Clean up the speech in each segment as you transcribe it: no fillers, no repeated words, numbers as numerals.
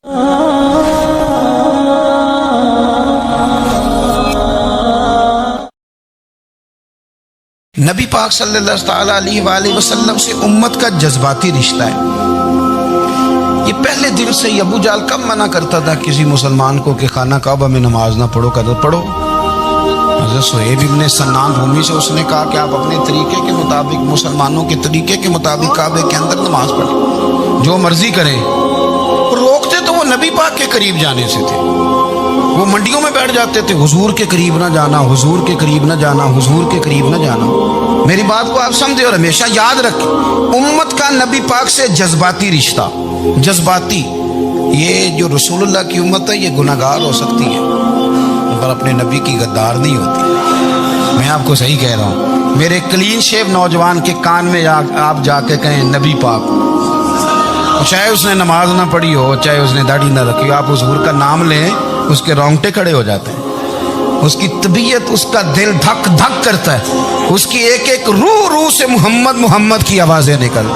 نبی پاک صلی اللہ علیہ وآلہ وسلم سے امت کا جذباتی رشتہ ہے۔ یہ پہلے دن سے ابو جہل کب منع کرتا تھا کسی مسلمان کو کہ خانہ کعبہ میں نماز نہ پڑھو، قدر پڑھو۔ حضرت صہیب ابن سنان رومی سے اس نے کہا کہ آپ اپنے طریقے کے مطابق، مسلمانوں کے طریقے کے مطابق کعبے کے اندر نماز پڑھیں، جو مرضی کریں۔ روکتے تو وہ نبی پاک کے قریب جانے سے تھے۔ وہ منڈیوں میں بیٹھ جاتے تھے، حضور کے قریب نہ جانا، حضور کے قریب نہ جانا، حضور کے قریب نہ جانا۔ میری بات کو آپ سمجھے اور ہمیشہ یاد رکھیں، امت کا نبی پاک سے جذباتی رشتہ، جذباتی۔ یہ جو رسول اللہ کی امت ہے یہ گناہگار ہو سکتی ہے پر اپنے نبی کی غدار نہیں ہوتی۔ میں آپ کو صحیح کہہ رہا ہوں۔ میرے کلین شیو نوجوان کے کان میں آپ جا کے کہیں نبی پاک، چاہے اس نے نماز نہ پڑھی ہو، چاہے اس نے داڑھی نہ رکھی ہو، آپ حضور کا نام لیں، اس کے رونگٹے کھڑے ہو جاتے ہیں، اس کی طبیعت، اس کا دل دھک دھک کرتا ہے، اس کی ایک ایک روح سے محمد محمد کی آوازیں نکل۔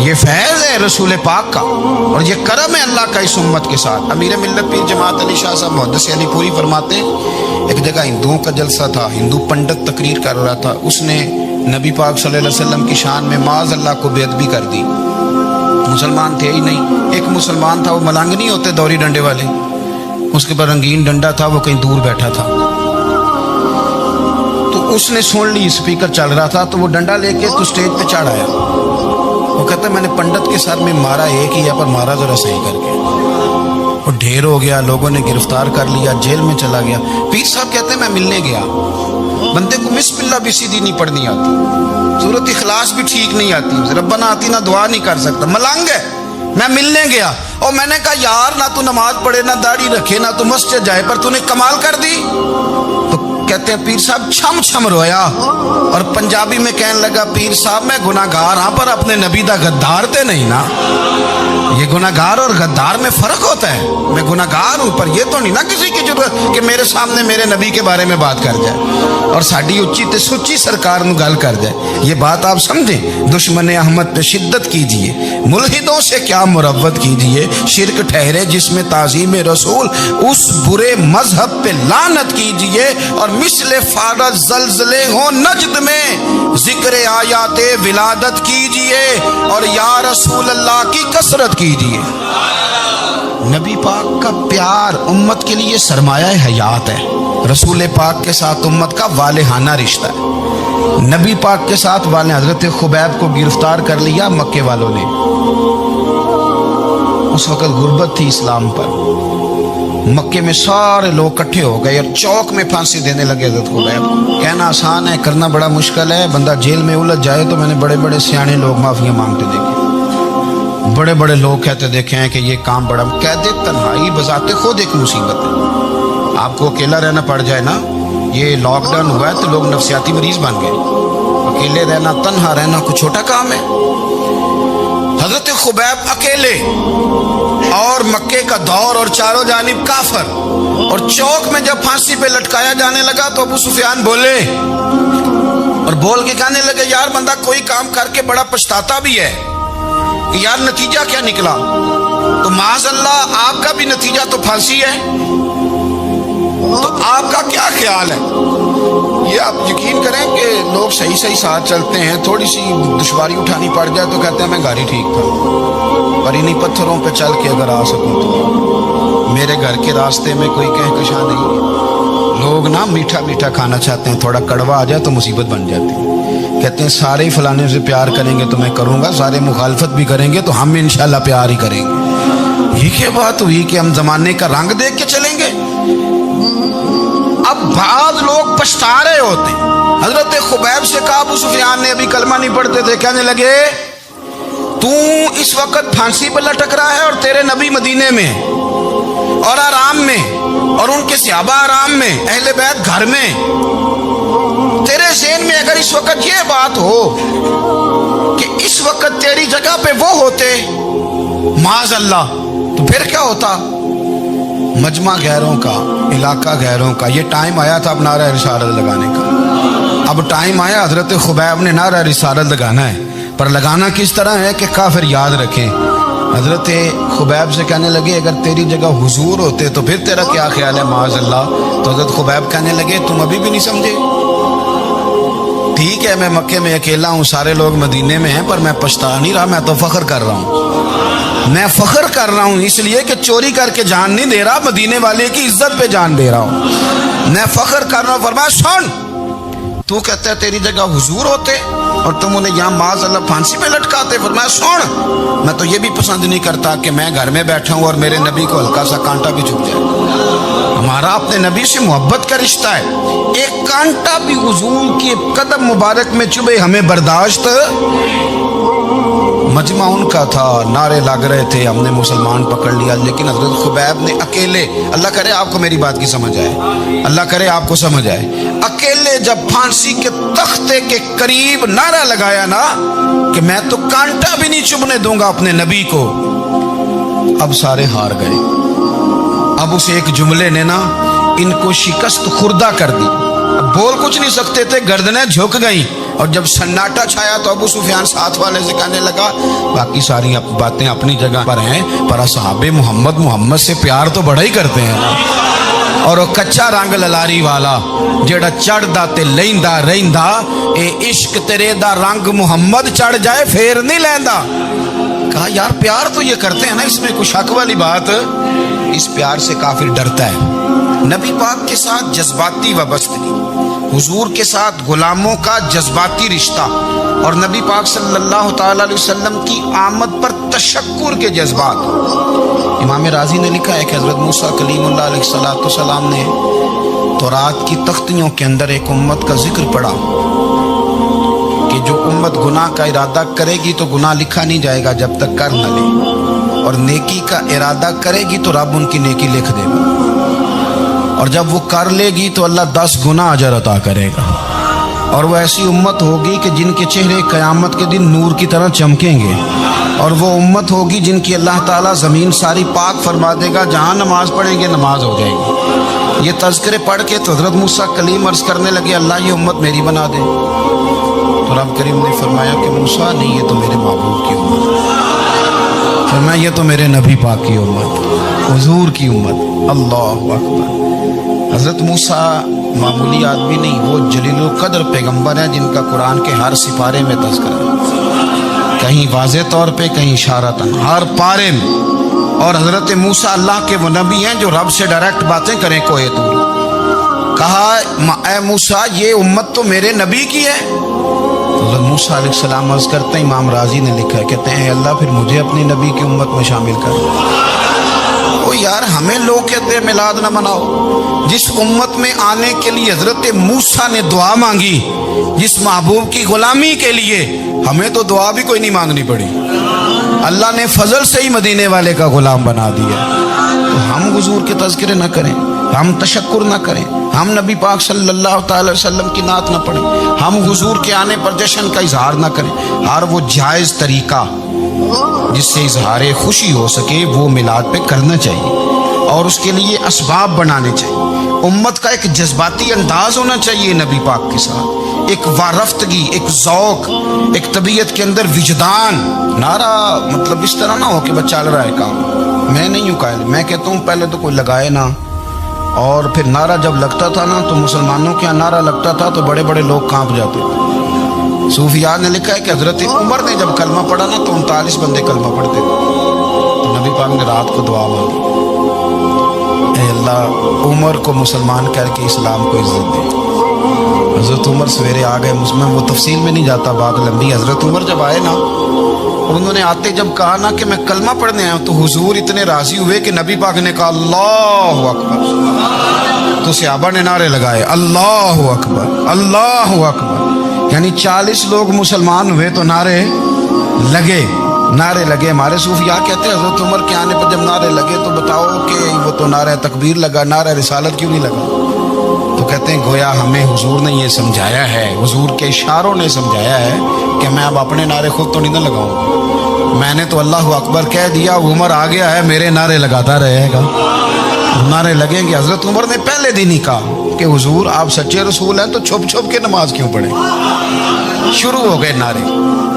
یہ فیض ہے رسول پاک کا اور یہ کرم ہے اللہ کا اس امت کے ساتھ۔ امیر ملت پیر جماعت علی شاہ صاحب محدث علی پوری فرماتے ہیں، ایک جگہ ہندوؤں کا جلسہ تھا، ہندو پنڈت تقریر کر رہا تھا، اس نے نبی پاک صلی اللہ علیہ وسلم کی شان میں معاذ اللہ کو بے ادبی کر دی۔ مسلمان تھے ہی نہیں، ایک مسلمان تھا، وہ ملنگ نہیں ہوتے دوری ڈنڈے والے، اس کے پر رنگین ڈنڈا تھا، وہ کہیں دور بیٹھا تھا، تو اس نے سن لی، اسپیکر چل رہا تھا، تو وہ ڈنڈا لے کے تو اسٹیج پہ چڑھ آیا۔ وہ کہتا ہے میں نے پنڈت کے سر میں مارا ایک ہی ہے پر مارا ذرا صحیح کر کے۔ وہ ڈھیر ہو گیا، لوگوں نے گرفتار کر لیا، جیل میں چلا گیا۔ پیر صاحب کہتے ہیں میں ملنے گیا، بندے کو بسم اللہ بھی سیدھی نہیں پڑھنی آتی، سورۃ اخلاص بھی ٹھیک نہیں آتی، ربنا آتینا دعا نہیں کر سکتا، ملنگ ہے۔ میں ملنے گیا اور میں نے کہا یار نہ تو نماز پڑھے، نہ داڑھی رکھے، نہ تو مسجد جائے، پر تو نے کمال کر دی۔ تو کہتے ہیں پیر صاحب چھم چھم رویا اور پنجابی میں کہنے لگا پیر صاحب میں گناہگار ہاں پر اپنے نبی دا غدار تے نہیں نا۔ یہ گناہگار اور غدار میں فرق ہوتا ہے۔ میں گناہگار ہوں پر یہ تو نہیں نا کسی کی ضرورت کہ میرے سامنے میرے نبی کے بارے میں بات کر جائے اور ساڈی اچھی تے سچی سرکار نو گل کر جائے۔ یہ بات آپ سمجھیں، دشمن احمد پہ شدت کیجئے، ملحدوں سے کیا مروت کیجئے، شرک ٹھہرے جس میں تعظیم رسول، اس برے مذہب پہ لعنت کیجئے، اور مثل فارض زلزلے ہوں نجد میں ذکر آیات ولادت کیجئے، اور یا رسول اللہ کی کثرت کیجئے۔ نبی پاک کا پیار امت کے لیے سرمایہ حیات ہے۔ رسول پاک کے ساتھ امت کا والہانہ رشتہ ہے۔ نبی پاک کے ساتھ والے حضرت خبیب کو گرفتار کر لیا مکے والوں نے، اس وقت غربت تھی اسلام پر، مکے میں سارے لوگ کٹھے ہو گئے اور چوک میں پھانسی دینے لگے حضرت خبیب۔ کہنا آسان ہے، کرنا بڑا مشکل ہے۔ بندہ جیل میں الجھ جائے تو میں نے بڑے بڑے سیانے لوگ معافیاں مانگتے دیکھے، بڑے بڑے لوگ کہتے دیکھے ہیں کہ یہ کام بڑا، قید تنہائی بذات خود ایک مصیبت ہے۔ آپ کو اکیلا رہنا پڑ جائے نا، یہ لاک ڈاؤن ہوا ہے تو لوگ نفسیاتی مریض بن گئے۔ اکیلے رہنا، تنہا رہنا کوئی چھوٹا کام ہے؟ حضرت خبیب اکیلے اور مکے کا دور اور چاروں جانب کافر، اور چوک میں جب پھانسی پہ لٹکایا جانے لگا تو ابو سفیان بولے اور بول کے کہنے لگے یار بندہ کوئی کام کر کے بڑا پچھتاتا بھی ہے کہ یار نتیجہ کیا نکلا؟ تو معاذ اللہ آپ کا بھی نتیجہ تو پھانسی ہے، تو آپ کا کیا خیال ہے؟ یہ آپ یقین کریں کہ لوگ صحیح صحیح ساتھ چلتے ہیں، تھوڑی سی دشواری اٹھانی پڑ جائے تو کہتے ہیں میں گاڑی ٹھیک تھا، پر انہیں پتھروں پہ چل کے اگر آ سکوں تو میرے گھر کے راستے میں کوئی کہکشاں نہیں۔ لوگ نا میٹھا میٹھا کھانا چاہتے ہیں، تھوڑا کڑوا آ جائے تو مصیبت بن جاتی ہے۔ کہتے ہیں سارے فلانے سے پیار کریں گے تو میں کروں گا، سارے مخالفت بھی کریں گے تو ہم انشاءاللہ پیار ہی کریں گے۔ یہ کیا بات ہوئی کہ ہم زمانے کا رنگ دیکھ کے چلیں گے؟ اب بعض لوگ پچھتا رہے ہوتے ہیں۔ حضرت خبیب سے کہا، ابو سفیان نے ابھی کلمہ نہیں پڑھتے تھے، کہنے لگے تو اس وقت پھانسی پہ لٹک رہا ہے اور تیرے نبی مدینے میں اور آرام میں، اور ان کے صحابہ آرام میں، اہل بیت گھر میں، تیرے ذہن میں اگر اس وقت یہ بات ہو کہ اس وقت تیری جگہ پہ وہ ہوتے معاذ اللہ، تو پھر کیا ہوتا؟ مجمع غیروں کا، علاقہ غیروں کا۔ یہ ٹائم آیا تھا اب نعرہ رسالت لگانے کا، اب ٹائم آیا حضرت خبیب نے نعرہ رسالت لگانا ہے، پر لگانا کس طرح ہے کہ کافر یاد رکھیں حضرت خبیب سے کہنے لگے اگر تیری جگہ حضور ہوتے تو پھر تیرا کیا خیال ہے معاذ اللہ؟ تو حضرت خبیب کہنے لگے تم ابھی بھی نہیں سمجھے؟ ٹھیک ہے میں مکے میں اکیلا ہوں، سارے لوگ مدینے میں ہیں، پر میں پچھتا نہیں رہا، میں تو فخر کر رہا ہوں، میں فخر کر رہا ہوں اس لیے کہ چوری کر کے جان نہیں دے رہا، مدینے والے کی عزت پہ جان دے رہا ہوں، میں فخر کر رہا ہوں۔ فرمایا سن، تو کہتا ہے تیری جگہ حضور ہوتے اور تم انہیں یہاں معاذ اللہ پھانسی پہ لٹکاتے۔ فرمایا سن، میں تو یہ بھی پسند نہیں کرتا کہ میں گھر میں بیٹھا ہوں اور میرے نبی کو ہلکا سا کانٹا بھی چھپ جائے، ہمارا اپنے نبی سے محبت کا رشتہ ہے، ایک کانٹا بھی حضور کے قدم مبارک میں چبھے ہمیں برداشت۔ مجمع ان کا تھا، نعرے لگ رہے تھے، ہم نے مسلمان پکڑ لیا، لیکن حضرت خبیب نے اکیلے، اللہ کرے آپ کو میری بات کی سمجھ آئے، اللہ کرے آپ کو سمجھ آئے، اکیلے جب پھانسی کے تختے کے قریب نعرہ لگایا نا کہ میں تو کانٹا بھی نہیں چبھنے دوں گا اپنے نبی کو، اب سارے ہار گئے۔ اب اس ایک جملے نے نا ان کو شکست خوردہ کر دی، اب بول کچھ نہیں سکتے تھے، گردنیں جھک گئیں، اور جب سناٹا چھایا تو ابو سفیان ساتھ والے سے کہنے لگا باقی ساری باتیں اپنی جگہ پر ہیں، پر اصحاب محمد سے پیار تو بڑا ہی کرتے ہیں نا، اور وہ کچا رنگ للاری والا جیڑا چڑھ دا تے لیندا رہندا، اے عشق تیرے دا رنگ محمد چڑھ جائے پھر نہیں لیندا۔ کہا یار پیار تو یہ کرتے ہیں نا، اس میں کوئی شک والی بات؟ اس پیار سے کافر ڈرتا ہے۔ نبی پاک کے ساتھ جذباتی وابستگی، حضور کے ساتھ غلاموں کا جذباتی رشتہ، اور نبی پاک صلی اللہ تعالی علیہ وسلم کی آمد پر تشکر کے جذبات۔ امام راضی نے لکھا ہے کہ حضرت موسیٰ کلیم اللہ علیہ السلام نے تورات کی تختیوں کے اندر ایک امت کا ذکر پڑھا کہ جو امت گناہ کا ارادہ کرے گی تو گناہ لکھا نہیں جائے گا جب تک کر نہ لے، اور نیکی کا ارادہ کرے گی تو رب ان کی نیکی لکھ دے گا، اور جب وہ کر لے گی تو اللہ 10 گنا اجر عطا کرے گا، اور وہ ایسی امت ہوگی کہ جن کے چہرے قیامت کے دن نور کی طرح چمکیں گے، اور وہ امت ہوگی جن کی اللہ تعالیٰ زمین ساری پاک فرما دے گا، جہاں نماز پڑھیں گے نماز ہو جائے گی۔ یہ تذکرے پڑھ کے تو حضرت موسیٰ کلیم عرض کرنے لگے اللہ یہ امت میری بنا دے، تو رب کریم نے فرمایا کہ موسیٰ نہیں، یہ تو میرے محبوب کی امت ہے، فرمایا یہ تو میرے نبی پاک کی امت، حضور کی امت۔ اللہ اکبر۔ حضرت موسیٰ معمولی آدمی نہیں، وہ جلیل القدر پیغمبر ہیں جن کا قرآن کے ہر سپارے میں تذکرہ ہے، کہیں واضح طور پہ کہیں اشارتاً، ہر پارے میں۔ اور حضرت موسیٰ اللہ کے وہ نبی ہیں جو رب سے ڈائریکٹ باتیں کریں کوہ طور۔ کہا اے موسیٰ یہ امت تو میرے نبی کی ہے۔ حضرت موسیٰ علیہ السلام عرض کرتے ہیں، امام راضی نے لکھا ہے، کہتے ہیں اے اللہ پھر مجھے اپنی نبی کی امت میں شامل کر۔ او یار ہمیں لوگ کہتے ہیں میلاد نہ مناؤ، جس امت میں آنے کے لیے حضرت موسیٰ نے دعا مانگی، جس محبوب کی غلامی کے لیے، ہمیں تو دعا بھی کوئی نہیں مانگنی پڑی، اللہ نے فضل سے ہی مدینے والے کا غلام بنا دیا۔ تو ہم حضور کے تذکرے نہ کریں، ہم تشکر نہ کریں، ہم نبی پاک صلی اللہ تعالی وسلم کی نعت نہ پڑھیں، ہم حضور کے آنے پر جشن کا اظہار نہ کریں، ہر وہ جائز طریقہ جس سے اظہار خوشی ہو سکے وہ میلاد پہ کرنا چاہیے، اور اس کے لیے اسباب بنانے چاہیے۔ امت کا ایک جذباتی انداز ہونا چاہیے نبی پاک کے ساتھ، ایک وارفتگی، ایک ذوق، ایک طبیعت کے اندر وجدان۔ نعرہ مطلب اس طرح نہ ہو کہ بس چل رہا ہے کام، میں نہیں ہوں قائل، میں کہتا ہوں پہلے تو کوئی لگائے نہ، اور پھر نعرہ جب لگتا تھا نا تو مسلمانوں کے یہاں نعرہ لگتا تھا تو بڑے بڑے لوگ کانپ جاتے تھے۔ صوفیاء نے لکھا ہے کہ حضرت عمر نے جب کلمہ پڑھا نا تو 39 بندے کلمہ پڑھتے تھے، تو نبی پاک نے رات کو دعا مانگی، اے اللہ عمر کو مسلمان کر کے اسلام کو عزت دے۔ حضرت عمر سویرے آ گئے، میں وہ تفصیل میں نہیں جاتا، بات لمبی۔ حضرت عمر جب آئے نا اور انہوں نے آتے جب کہا نا کہ میں کلمہ پڑھنے آیا ہوں، تو حضور اتنے راضی ہوئے کہ نبی پاک نے کہا اللہ اکبر، تو صحابہ نے نعرے لگائے اللہ اکبر اللہ اکبر، یعنی 40 لوگ مسلمان ہوئے تو نعرے لگے۔ ہمارے صوفیاء کہتے ہیں حضرت عمر کے آنے پر جب نعرے لگے تو بتاؤ کہ وہ تو نعرہ تکبیر لگا، نعرہ رسالت کیوں نہیں لگا؟ تو کہتے ہیں گویا ہمیں حضور نے یہ سمجھایا ہے، حضور کے اشاروں نے سمجھایا ہے کہ میں اب اپنے نعرے خود تو نہیں نہ لگاؤں، میں نے تو اللہ اکبر کہہ دیا، عمر آ گیا ہے میرے نعرے لگاتا رہے گا، نعرے لگیں گے۔ حضرت عمر نے پہلے دن ہی کہا کہ حضور آپ سچے رسول ہیں تو چھپ چھپ کے نماز کیوں پڑھیں؟ شروع ہو گئے نعرے،